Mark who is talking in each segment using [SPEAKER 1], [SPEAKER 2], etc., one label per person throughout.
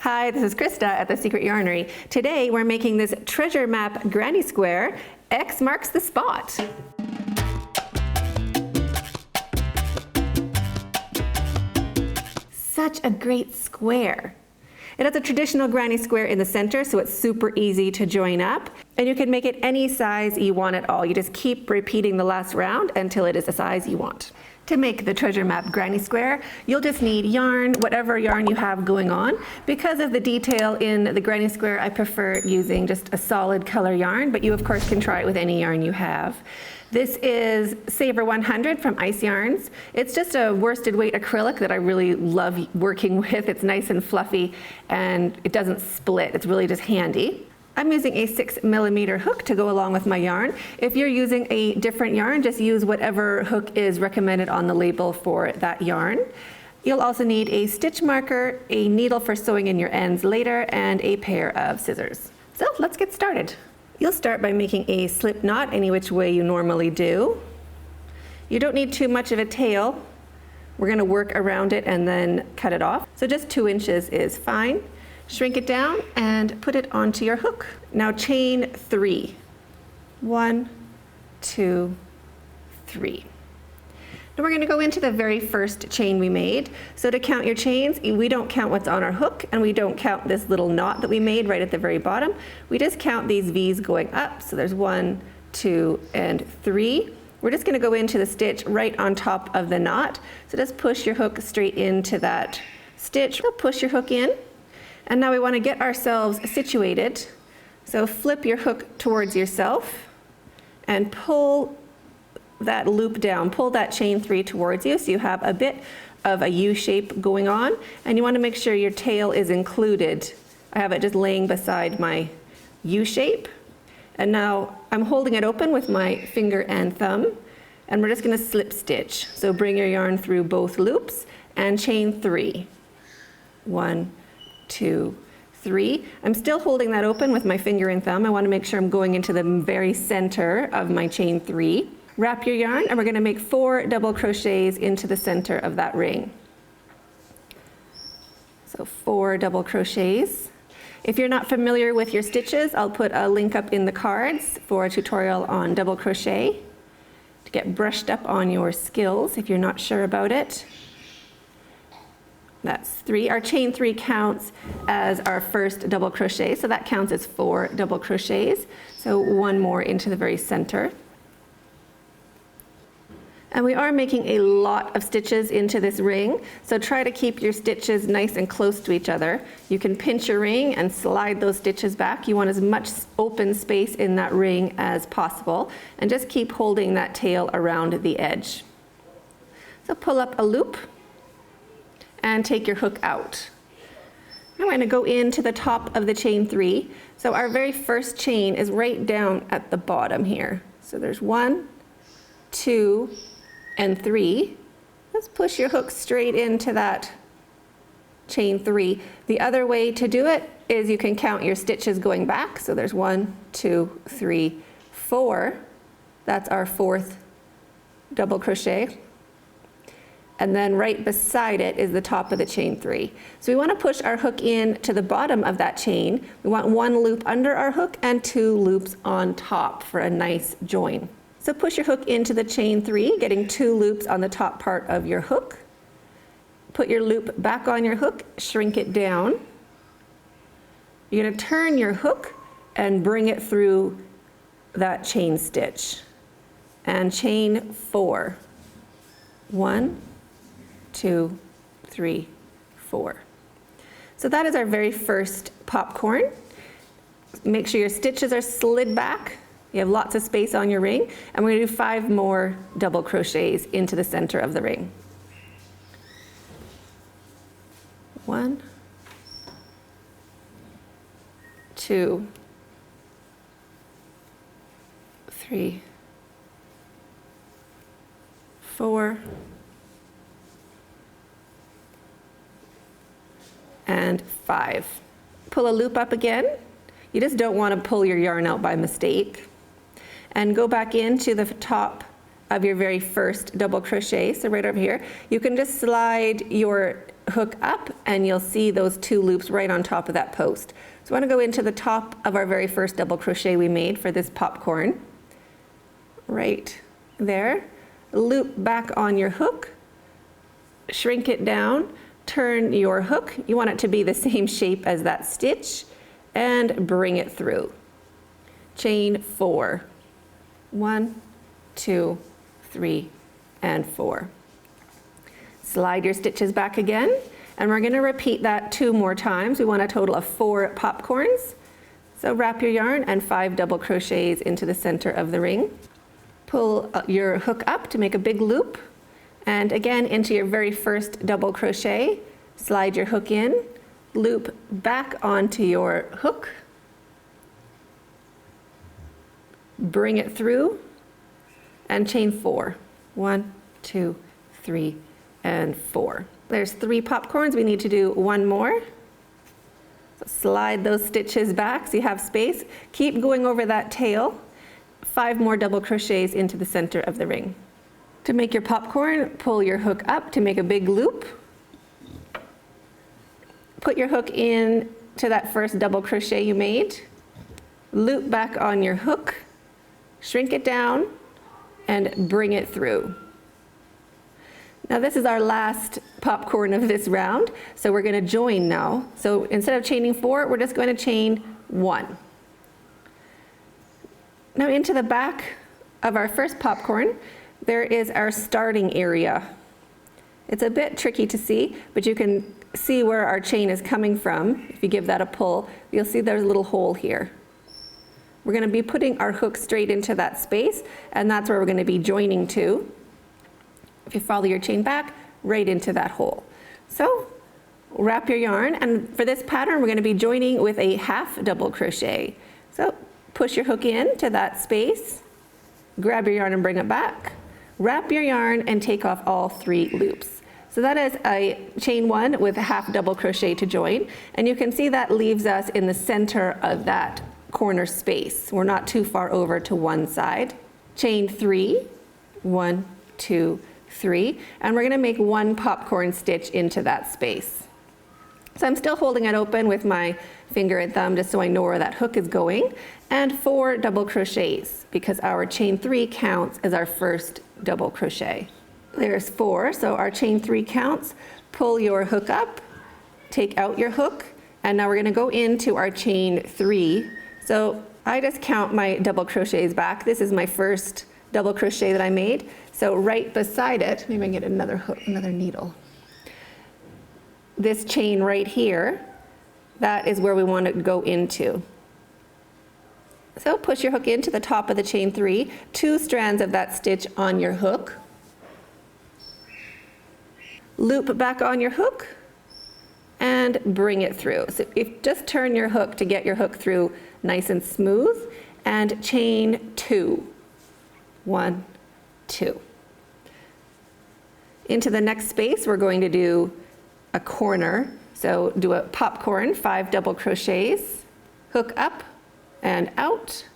[SPEAKER 1] Hi, this is Krista at The Secret Yarnery. Today we're making this treasure map granny square. X marks the spot. Such a great square. It has a traditional granny square in the center, so it's super easy to join up. And you can make it any size you want at all. You just keep repeating the last round until it is the size you want. To make the treasure map granny square, you'll just need yarn, whatever yarn you have going on. Because of the detail in the granny square, I prefer using just a solid color yarn, but you of course can try it with any yarn you have. This is Saver 100 from Ice Yarns. It's just a worsted weight acrylic that I really love working with. It's nice and fluffy and it doesn't split. It's really just handy. I'm using a 6mm hook to go along with my yarn. If you're using a different yarn, just use whatever hook is recommended on the label for that yarn. You'll also need a stitch marker, a needle for sewing in your ends later, and a pair of scissors. So let's get started. You'll start by making a slip knot any which way you normally do. You don't need too much of a tail. We're going to work around it and then cut it off. So just 2 inches is fine. Shrink it down and put it onto your hook. Now chain 3. 1, 2, 3. Now we're going to go into the very first chain we made. So to count your chains, we don't count what's on our hook and we don't count this little knot that we made right at the very bottom. We just count these V's going up. So there's 1, 2, and 3. We're just going to go into the stitch right on top of the knot. So just push your hook straight into that stitch. So push your hook in. And now we want to get ourselves situated. So flip your hook towards yourself and pull that loop down. Pull that chain 3 towards you so you have a bit of a U shape going on. And you want to make sure your tail is included. I have it just laying beside my U shape. And now I'm holding it open with my finger and thumb. And we're just going to slip stitch. So bring your yarn through both loops and chain 3. 1, 2, 3. I'm still holding that open with my finger and thumb. I want to make sure I'm going into the very center of my chain 3. Wrap your yarn and we're going to make 4 double crochets into the center of that ring. So 4 double crochets. If you're not familiar with your stitches, I'll put a link up in the cards for a tutorial on double crochet to get brushed up on your skills if you're not sure about it. That's 3. Our chain 3 counts as our first double crochet, so that counts as 4 double crochets. So 1 more into the very center. And we are making a lot of stitches into this ring, so try to keep your stitches nice and close to each other. You can pinch your ring and slide those stitches back. You want as much open space in that ring as possible, and just keep holding that tail around the edge. So pull up a loop and take your hook out. I'm going to go into the top of the chain 3. So our very first chain is right down at the bottom here. So there's 1, 2, and 3. Let's push your hook straight into that chain 3. The other way to do it is you can count your stitches going back. So there's 1, 2, 3, 4. That's our 4th double crochet. And then right beside it is the top of the chain 3. So we want to push our hook in to the bottom of that chain. We want 1 loop under our hook and 2 loops on top for a nice join. So push your hook into the chain 3, getting 2 loops on the top part of your hook. Put your loop back on your hook, shrink it down. You're going to turn your hook and bring it through that chain stitch. And chain 4. 1, 2, 3, 4. So that is our very first popcorn. Make sure your stitches are slid back. You have lots of space on your ring. And we're going to do 5 more double crochets into the center of the ring. 1, 2, 3, 4, and 5. Pull a loop up again. You just don't want to pull your yarn out by mistake. And go back into the top of your very first double crochet. So right over here, you can just slide your hook up and you'll see those 2 loops right on top of that post. So I want to go into the top of our very first double crochet we made for this popcorn. Right there. Loop back on your hook, shrink it down, turn your hook. You want it to be the same shape as that stitch, and bring it through. Chain 4. 1, 2, 3, and 4. Slide your stitches back again, and we're going to repeat that 2 more times. We want a total of 4 popcorns. So wrap your yarn and 5 double crochets into the center of the ring. Pull your hook up to make a big loop, and again into your very first double crochet, slide your hook in, loop back onto your hook, bring it through, and chain 4. 1, 2, 3, and 4. There's 3 popcorns. We need to do 1 more. So slide those stitches back so you have space. Keep going over that tail. 5 more double crochets into the center of the ring. To make your popcorn, pull your hook up to make a big loop. Put your hook in to that first double crochet you made. Loop back on your hook, shrink it down, and bring it through. Now this is our last popcorn of this round, so we're going to join now. So instead of chaining 4, we're just going to chain 1. Now into the back of our first popcorn, there is our starting area. It's a bit tricky to see, but you can see where our chain is coming from. If you give that a pull, you'll see there's a little hole here. We're going to be putting our hook straight into that space, and that's where we're going to be joining to. If you follow your chain back, right into that hole. So wrap your yarn, and for this pattern we're going to be joining with a half double crochet. So push your hook in to that space, grab your yarn and bring it back, wrap your yarn and take off all 3 loops. So that is a chain 1 with a half double crochet to join, and you can see that leaves us in the center of that corner space. We're not too far over to one side. Chain 3, 1, 2, 3, and we're going to make 1 popcorn stitch into that space. So I'm still holding it open with my finger and thumb just so I know where that hook is going, and 4 double crochets because our chain 3 counts as our first double crochet. There's 4, so our chain 3 counts. Pull your hook up, take out your hook, and now we're going to go into our chain 3. So I just count my double crochets back. This is my first double crochet that I made. So right beside it, maybe I can get another hook, another needle. This chain right here, that is where we want to go into. So push your hook into the top of the chain 3, 2 strands of that stitch on your hook. Loop back on your hook and bring it through. So just turn your hook to get your hook through nice and smooth, and chain 2. 1, 2. Into the next space we're going to do a corner. So do a popcorn, 5 double crochets, hook up and out,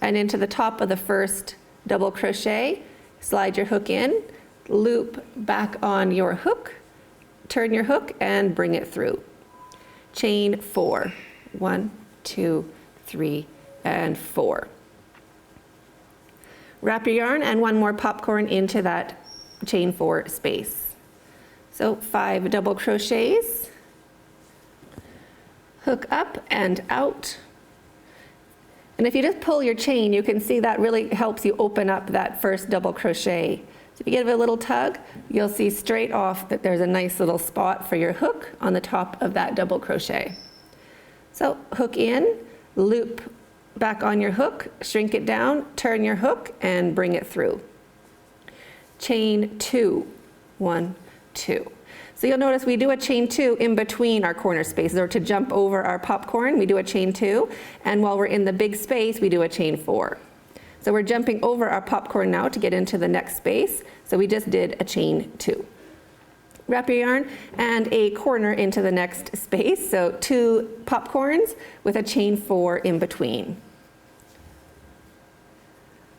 [SPEAKER 1] and into the top of the first double crochet, slide your hook in, loop back on your hook, turn your hook and bring it through. Chain 4. 1, 2, 3, and 4. Wrap your yarn and 1 more popcorn into that chain 4 space. So 5 double crochets, hook up and out. And if you just pull your chain, you can see that really helps you open up that first double crochet. So if you give it a little tug, you'll see straight off that there's a nice little spot for your hook on the top of that double crochet. So hook in, loop back on your hook, shrink it down, turn your hook and bring it through. Chain 2. 1, 2. So you'll notice we do a chain 2 in between our corner spaces, or to jump over our popcorn, we do a chain 2, and while we're in the big space, we do a chain 4. So we're jumping over our popcorn now to get into the next space, so we just did a chain 2. Wrap your yarn and a corner into the next space, so 2 popcorns with a chain 4 in between.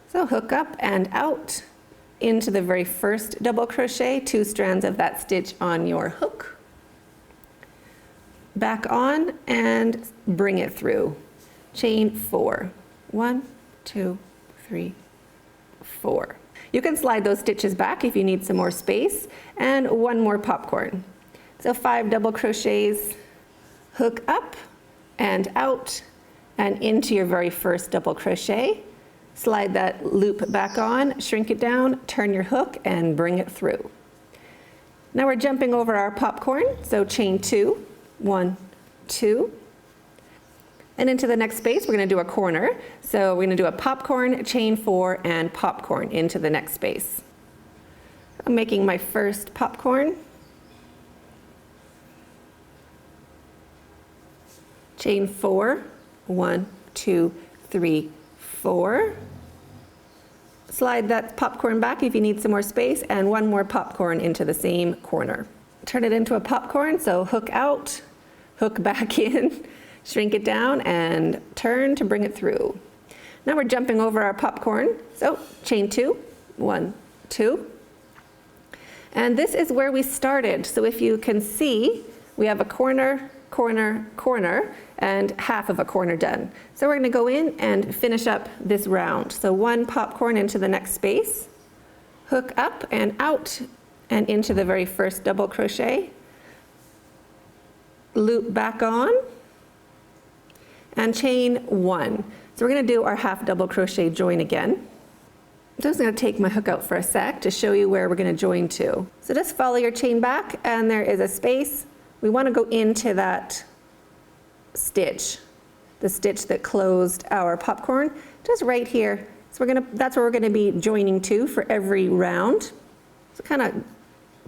[SPEAKER 1] So hook up and out into the very first double crochet, 2 strands of that stitch on your hook. back on and bring it through. Chain 4. 1, 2, 3, 4. You can slide those stitches back if you need some more space, and one more popcorn. So 5 double crochets, hook up and out and into your very first double crochet. Slide that loop back on, shrink it down, turn your hook and bring it through. Now we're jumping over our popcorn, so chain 2, 1, 2. And into the next space, we're going to do a corner. So we're going to do a popcorn, chain 4, and popcorn into the next space. I'm making my first popcorn. Chain 4, 1, 2, 3, 4. Slide that popcorn back if you need some more space, and one more popcorn into the same corner. Turn it into a popcorn, so hook out, hook back in, shrink it down, and turn to bring it through. Now we're jumping over our popcorn, so chain 2, 1, 2. And this is where we started. So if you can see, we have a corner, corner, corner, and half of a corner done. So we're going to go in and finish up this round. So 1 popcorn into the next space, hook up and out and into the very first double crochet, loop back on, and chain 1. So we're going to do our half double crochet join again. I'm just going to take my hook out for a sec to show you where we're going to join to. So just follow your chain back, and there is a space. We want to go into that stitch, the stitch that closed our popcorn, just right here. So that's where we're going to be joining to for every round. So kind of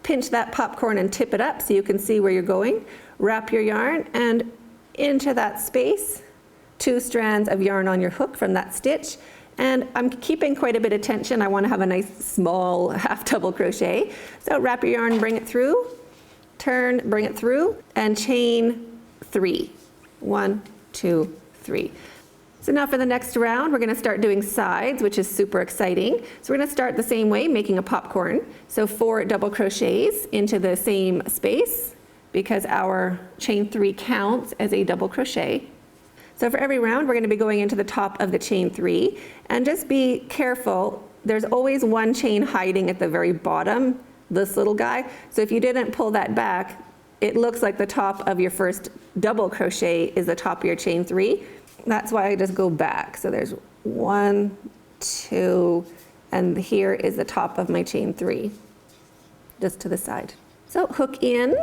[SPEAKER 1] pinch that popcorn and tip it up so you can see where you're going. Wrap your yarn and into that space, 2 strands of yarn on your hook from that stitch. And I'm keeping quite a bit of tension. I want to have a nice small half double crochet. So wrap your yarn, bring it through, turn, bring it through, and chain 3. 1, 2, 3. So now for the next round, we're going to start doing sides, which is super exciting. So we're going to start the same way, making a popcorn. So 4 double crochets into the same space, because our chain 3 counts as a double crochet. So for every round, we're going to be going into the top of the chain 3, and just be careful. There's always one chain hiding at the very bottom, this little guy. So if you didn't pull that back, it looks like the top of your first double crochet is the top of your chain 3. That's why I just go back. So there's 1, 2, and here is the top of my chain 3, just to the side. So hook in,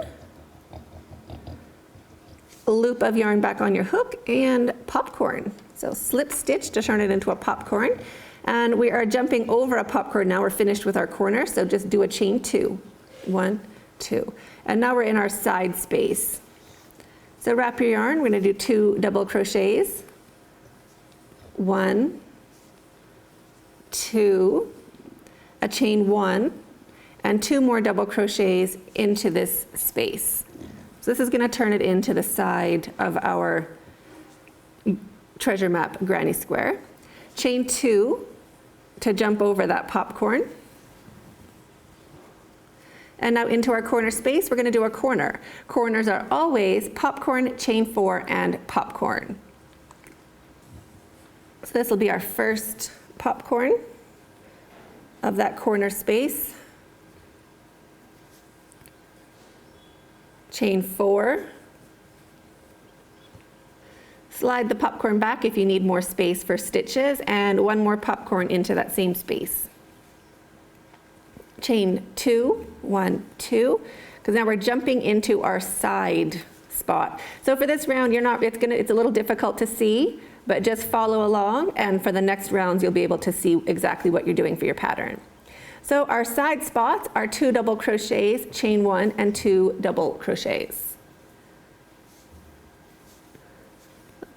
[SPEAKER 1] a loop of yarn back on your hook, and popcorn. So slip stitch to turn it into a popcorn. And we are jumping over a popcorn now. We're finished with our corner, so just do a chain 2. 1, 2. And now we're in our side space. So wrap your yarn. We're going to do 2 double crochets. 1, 2, a chain 1, and 2 more double crochets into this space. So this is going to turn it into the side of our treasure map granny square. Chain 2 to jump over that popcorn. And now into our corner space, we're going to do a corner. Corners are always popcorn, chain 4, and popcorn. So this will be our first popcorn of that corner space. Chain 4. Slide the popcorn back if you need more space for stitches, and 1 more popcorn into that same space. Chain 2, 1, 2, because now we're jumping into our side spot. So for this round, it's a little difficult to see, but just follow along, and for the next rounds, you'll be able to see exactly what you're doing for your pattern. So our side spots are 2 double crochets, chain 1, and 2 double crochets.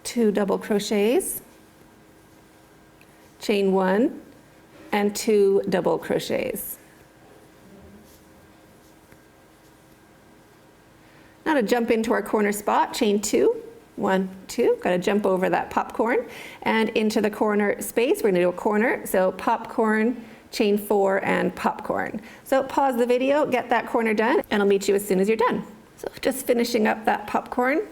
[SPEAKER 1] 2 double crochets, chain 1, and 2 double crochets. Now to jump into our corner spot, chain 2, 1, 2, got to jump over that popcorn, and into the corner space, we're going to do a corner, so popcorn, chain 4, and popcorn. So pause the video, get that corner done, and I'll meet you as soon as you're done. So just finishing up that popcorn,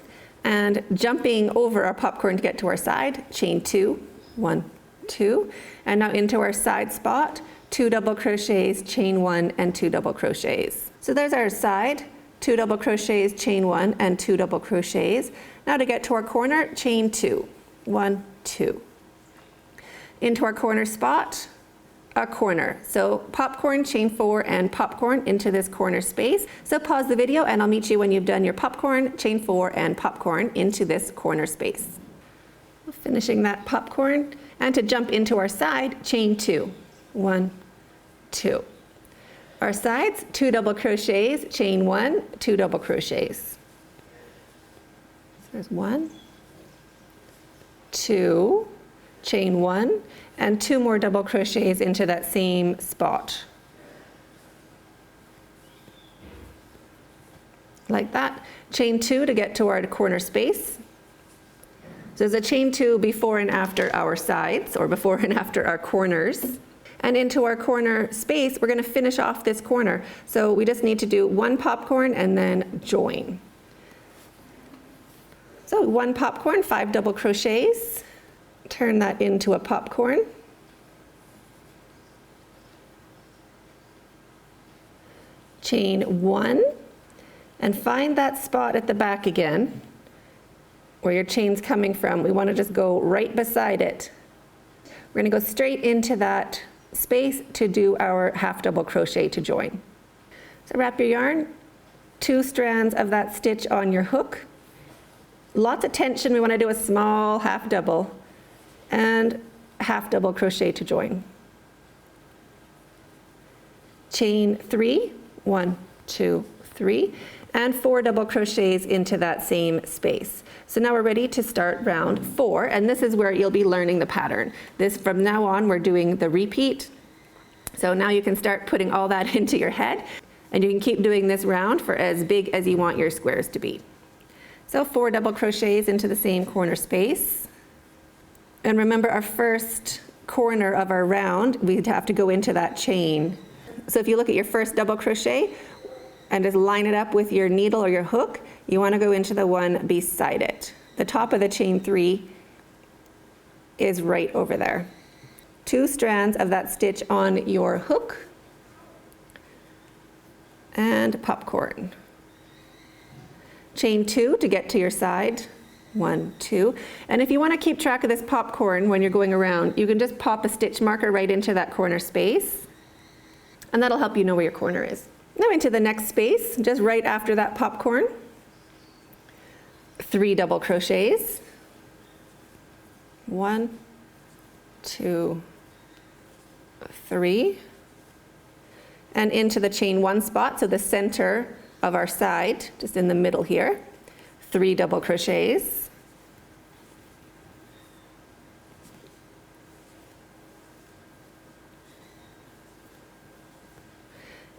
[SPEAKER 1] and jumping over our popcorn to get to our side, chain 2, 1, 2, and now into our side spot, 2 double crochets, chain 1, and 2 double crochets. So there's our side, 2 double crochets, chain 1, and 2 double crochets. Now to get to our corner, chain 2, 1, 2. Into our corner spot, a corner. So popcorn, chain 4, and popcorn into this corner space. So pause the video and I'll meet you when you've done your popcorn, chain 4, and popcorn into this corner space. Finishing that popcorn, and to jump into our side, chain 2, 1, 2. Our sides, 2 double crochets, chain 1, 2 double crochets. So there's 1, 2, chain 1, and 2 more double crochets into that same spot. Like that. Chain 2 to get to our corner space. So there's a chain 2 before and after our sides, or before and after our corners. And into our corner space, we're going to finish off this corner. So we just need to do 1 popcorn and then join. So 1 popcorn, 5 double crochets. Turn that into a popcorn. Chain 1, and find that spot at the back again where your chain's coming from. We want to just go right beside it. We're going to go straight into that space to do our half double crochet to join. So wrap your yarn, 2 strands of that stitch on your hook. Lots of tension. We want to do a small half double and half double crochet to join. Chain 3, 1, 2, 3, and 4 double crochets into that same space. So now we're ready to start round 4, and this is where you'll be learning the pattern. This, from now on, we're doing the repeat. So now you can start putting all that into your head, and you can keep doing this round for as big as you want your squares to be. So 4 double crochets into the same corner space. And remember, our first corner of our round, we'd have to go into that chain. So if you look at your first double crochet and just line it up with your needle or your hook, you want to go into the one beside it. The top of the chain 3 is right over there. 2 strands of that stitch on your hook and popcorn. Chain 2 to get to your side. 1, 2. And if you want to keep track of this popcorn when you're going around, you can just pop a stitch marker right into that corner space, and that'll help you know where your corner is. Now into the next space, just right after that popcorn, 3 double crochets. 1, 2, 3. And into the chain 1 spot, so the center of our side, just in the middle here, 3 double crochets.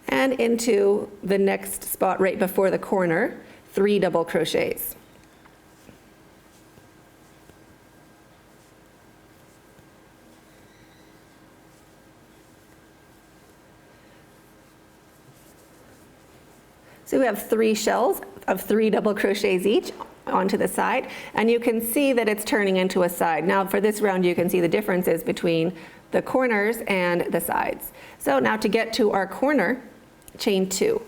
[SPEAKER 1] And into the next spot right before the corner, 3 double crochets. So we have 3 shells of 3 double crochets each onto the side, and you can see that it's turning into a side. Now for this round, you can see the differences between the corners and the sides. So now to get to our corner, chain 2.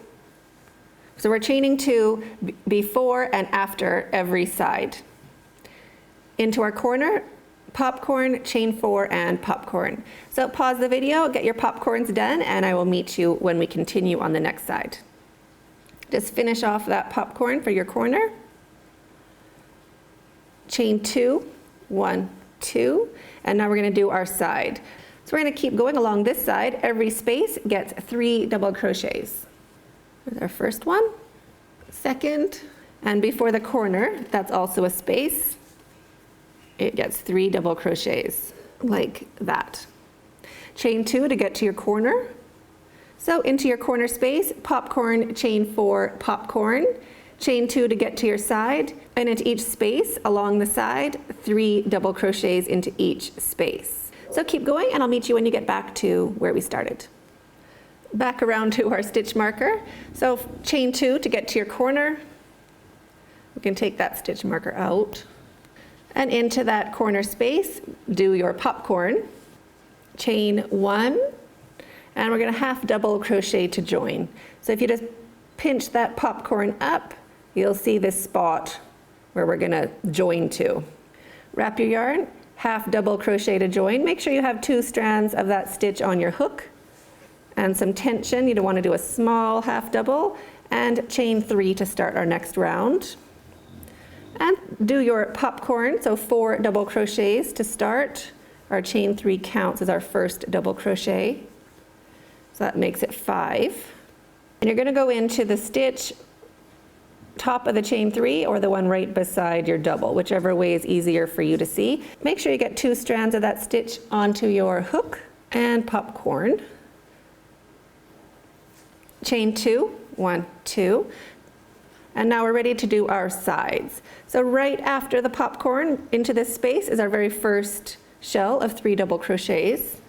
[SPEAKER 1] So we're chaining 2 before and after every side. Into our corner, popcorn, chain 4, and popcorn. So pause the video, get your popcorns done, and I will meet you when we continue on the next side. Just finish off that popcorn for your corner. Chain 2, 1, 2, and now we're going to do our side. So we're going to keep going along this side. Every space gets 3 double crochets. There's our first one, second, and before the corner, that's also a space. It gets 3 double crochets, like that. Chain 2 to get to your corner. So into your corner space, popcorn, chain 4, popcorn, chain 2 to get to your side, and into each space along the side, 3 double crochets into each space. So keep going, and I'll meet you when you get back to where we started. Back around to our stitch marker. So chain 2 to get to your corner, We can take that stitch marker out. And into that corner space, do your popcorn. Chain 1, and we're going to half double crochet to join. So if you just pinch that popcorn up, you'll see this spot where we're going to join to. Wrap your yarn, half double crochet to join. Make sure you have 2 strands of that stitch on your hook and some tension. You don't want to do a small half double, and chain 3 to start our next round. And do your popcorn, so 4 double crochets to start. Our chain 3 counts as our first double crochet. So that makes it 5. And you're going to go into the stitch top of the chain 3 or the one right beside your double, whichever way is easier for you to see. Make sure you get 2 strands of that stitch onto your hook and popcorn. Chain 2, 1, 2. And now we're ready to do our sides. So right after the popcorn into this space is our very first shell of 3 double crochets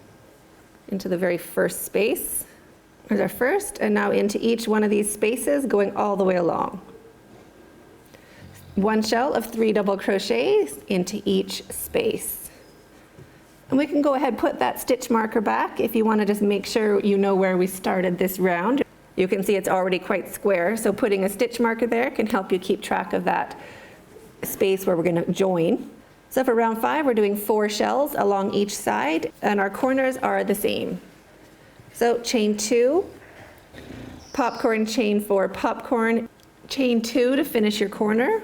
[SPEAKER 1] into the very first space. There's our first, and now into each one of these spaces going all the way along. 1 shell of 3 double crochets into each space. And we can go ahead and put that stitch marker back if you want to just make sure you know where we started this round. You can see it's already quite square, so putting a stitch marker there can help you keep track of that space where we're going to join. So for round 5, we're doing 4 shells along each side, and our corners are the same. So chain 2, popcorn, chain 4, popcorn, chain 2 to finish your corner.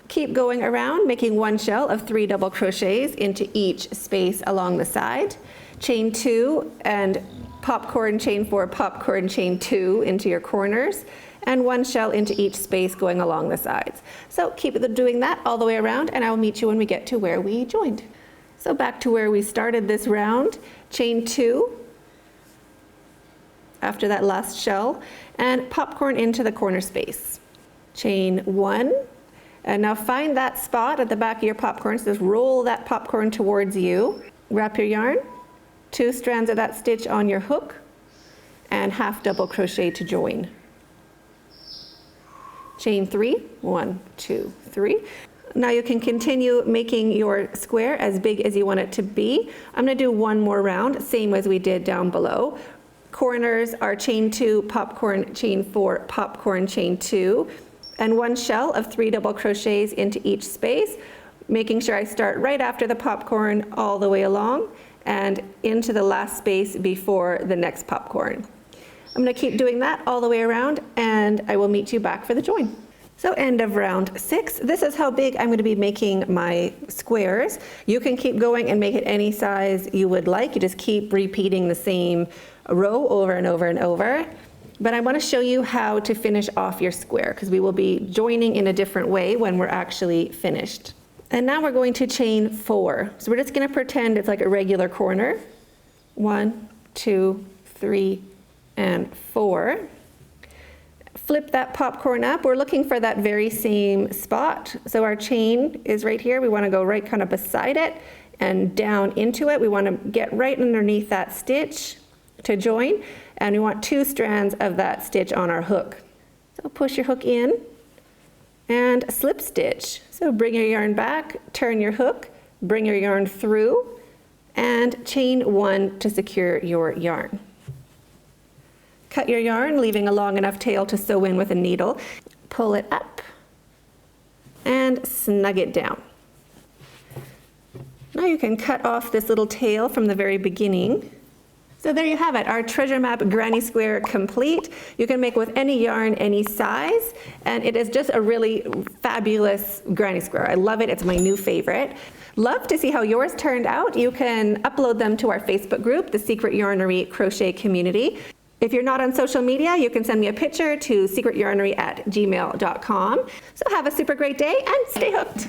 [SPEAKER 1] Keep going around, making 1 shell of 3 double crochets into each space along the side. Chain 2 and popcorn, chain 4, popcorn, chain 2 into your corners, and 1 shell into each space going along the sides. So keep doing that all the way around, and I will meet you when we get to where we joined. So back to where we started this round, chain 2 after that last shell, and popcorn into the corner space. Chain 1, and now find that spot at the back of your popcorn, so just roll that popcorn towards you. Wrap your yarn, 2 strands of that stitch on your hook, and half double crochet to join. Chain 3, 1, 2, 3. Now you can continue making your square as big as you want it to be. I'm going to do 1 more round, same as we did down below. Corners are chain 2, popcorn, chain 4, popcorn, chain 2, and 1 shell of 3 double crochets into each space, making sure I start right after the popcorn all the way along and into the last space before the next popcorn. I'm going to keep doing that all the way around, and I will meet you back for the join. So end of round 6. This is how big I'm going to be making my squares. You can keep going and make it any size you would like. You just keep repeating the same row over and over and over. But I want to show you how to finish off your square, because we will be joining in a different way when we're actually finished. And now we're going to chain 4. So we're just going to pretend it's like a regular corner. 1, 2, 3, and 4. Flip that popcorn up. We're looking for that very same spot. So our chain is right here. We want to go right kind of beside it and down into it. We want to get right underneath that stitch to join, and we want 2 strands of that stitch on our hook. So push your hook in and slip stitch. So bring your yarn back, turn your hook, bring your yarn through, and chain 1 to secure your yarn. Cut your yarn, leaving a long enough tail to sew in with a needle. Pull it up and snug it down. Now you can cut off this little tail from the very beginning. So there you have it, our treasure map granny square complete. You can make with any yarn, any size, and it is just a really fabulous granny square. I love it, it's my new favorite. Love to see how yours turned out. You can upload them to our Facebook group, the Secret Yarnery Crochet Community. If you're not on social media, you can send me a picture to secretyarnery@gmail.com. So have a super great day and stay hooked.